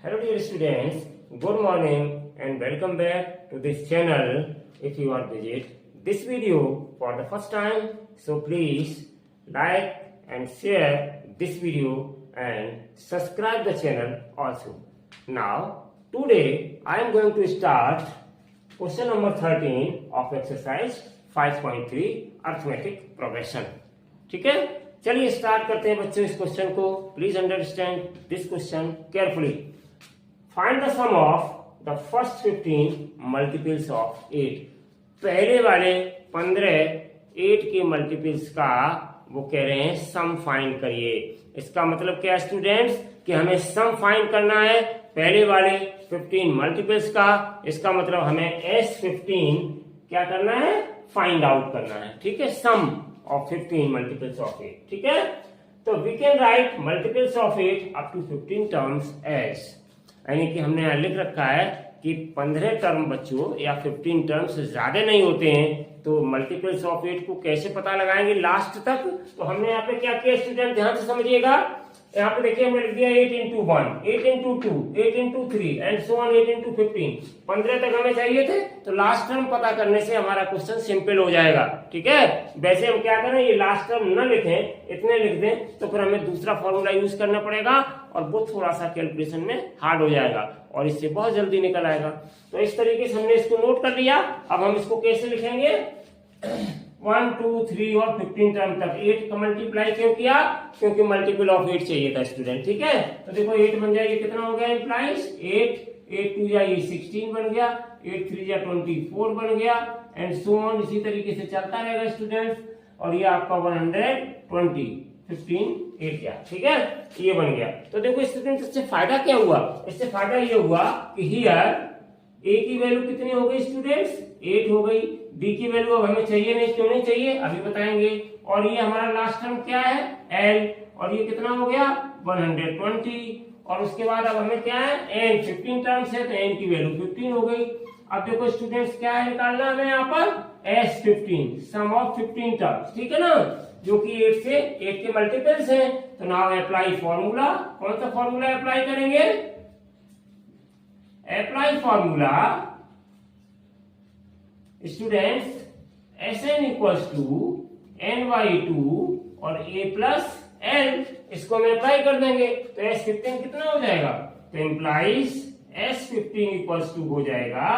Hello dear students, good morning and welcome back to this channel. If you are visit this video for the first time, so please like and share this video and subscribe the channel also. Now today I am going to start question number 13 of exercise 5.3 arithmetic progression. ठीक है, चलिए start करते हैं बच्चों इस question को. Please understand this question carefully. Find the sum of the first 15 multiples of 8. पहले वाले 15 8 के मल्टीपल्स का वो कह रहे हैं सम फाइंड करिए. इसका मतलब क्या है स्टूडेंट्स कि हमें सम फाइंड करना है पहले वाले 15 मल्टीपल्स का. इसका मतलब हमें S15 क्या करना है, फाइंड आउट करना है. ठीक है, सम of 15 multiples of 8. ठीक है, तो we can write multiples of 8 up to 15 terms as, यानी कि हमने यहाँ लिख रखा है कि 15 टर्म बच्चों या 15 टर्म्स ज्यादा नहीं होते हैं, तो मल्टीपल्स ऑफ 8 को कैसे पता लगाएंगे लास्ट तक. तो हमने यहाँ पे क्या किया स्टूडेंट, ध्यान से समझिएगा. यहाँ पे देखिए हमने लिख दिया 8 into 1, 8 into 2, 8 into 3 and so on 8 into 15. 15 तक हमें चाहिए थे, तो लास्ट टर्म पता करने से हमारा क्वेश्चन सिंपल हो जाएगा. ठीक है, वैसे हम क्या करें, ये लास्ट टर्म न लिखें, इतने लिख दें तो फिर हमें दूसरा फॉर्मूला यूज करना पड़ेगा और वो थोड़ा सा कैलकुलेशन में हार्ड हो जाएगा और इससे बहुत जल्दी निकल आएगा. तो इस तरीके से हमने इसको नोट कर लिया. अब हम इसको कैसे लिखेंगे, 1, 2, 3 और 15 टर्म तक 8 का मल्टीप्लाई क्यों किया, क्योंकि मल्टीपल ऑफ 8 चाहिए था स्टूडेंट. ठीक है, तो देखो 8 बन जाएगी, कितना हो गया इम्प्लाइज 8, 8 2 या ये 16 बन गया, 8 3 या 24 बन गया एंड सो ऑन. इसी तरीके से चलता रहेगा स्टूडेंट्स. और ये आपका 120 15 8 गया. ठीक है, ये बन गया. तो देखो स्टूडेंट्स इससे फायदा क्या हुआ, इससे फायदा ये हुआ कि हियर ए की वैल्यू कितनी हो गई स्टूडेंट्स, 8 हो गई. बी की वैल्यू अब हमें चाहिए नहीं, क्यों नहीं चाहिए अभी बताएंगे. और ये हमारा लास्ट टर्म क्या है एल, और ये कितना हो गया 120. और उसके बाद अब हमें क्या है एन, 15 टर्म्स है तो एन की वैल्यू 15 हो गई. अब देखो स्टूडेंट्स क्या है निकालना हमें यहाँ पर S15, सम ऑफ 15 टर्म्स. ठीक है ना, जो कि 8 से 8 के मल्टीपल्स हैं. तो नाउ अप्लाई फॉर्मूला. कौन सा फॉर्मूला अप्लाई करेंगे, apply formula students Sn equals to n/2 और a प्लस l. इसको हम अप्लाई कर देंगे तो S15 कितना हो जाएगा, तो इम्प्लाइज S15 इक्वल्स टू हो जाएगा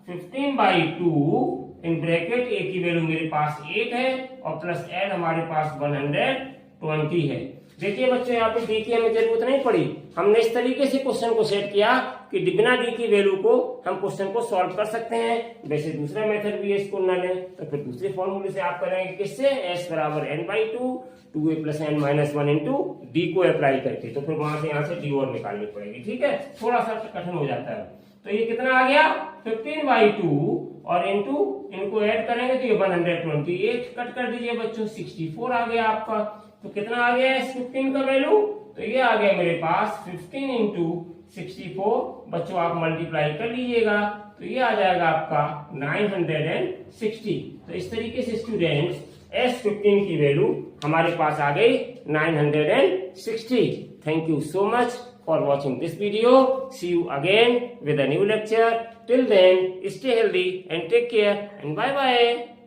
15/2 इन ब्रैकेट. a की वैल्यू मेरे पास 8 है और प्लस l हमारे पास 120 है. देखिए बच्चों यहाँ पे डी की हमें जरूरत नहीं पड़ी. हमने इस तरीके से क्वेश्चन को सेट किया कि बिना डी की वैल्यू को हम क्वेश्चन को सॉल्व कर सकते हैं. वैसे दूसरा मेथड भी है, इसको न लें तो फिर दूसरे फॉर्मूले से आप करेंगे किससे, s बराबर n/2 2a + n-1 into D को अप्लाई करके. तो फिर वहां से यहाँ से डी और निकालनी पड़ेगी. ठीक है, थोड़ा सा कठिन हो जाता है. तो ये कितना आ गया 15/2 और इंटू इनको ऐड करेंगे तो ये 128 कट कर दीजिए बच्चों, 64 आ गया आपका. तो कितना आ गया S15 का वैल्यू, तो ये आ गया मेरे पास 15 इंटू 64. बच्चों आप मल्टीप्लाई कर लीजिएगा तो ये आ जाएगा आपका 960. तो इस तरीके से स्टूडेंट्स S15 की वैल्यू हमारे पास आ गई 960. Thank you so much for watching this video. See you again with a new lecture. Till then, stay healthy and take care and bye bye.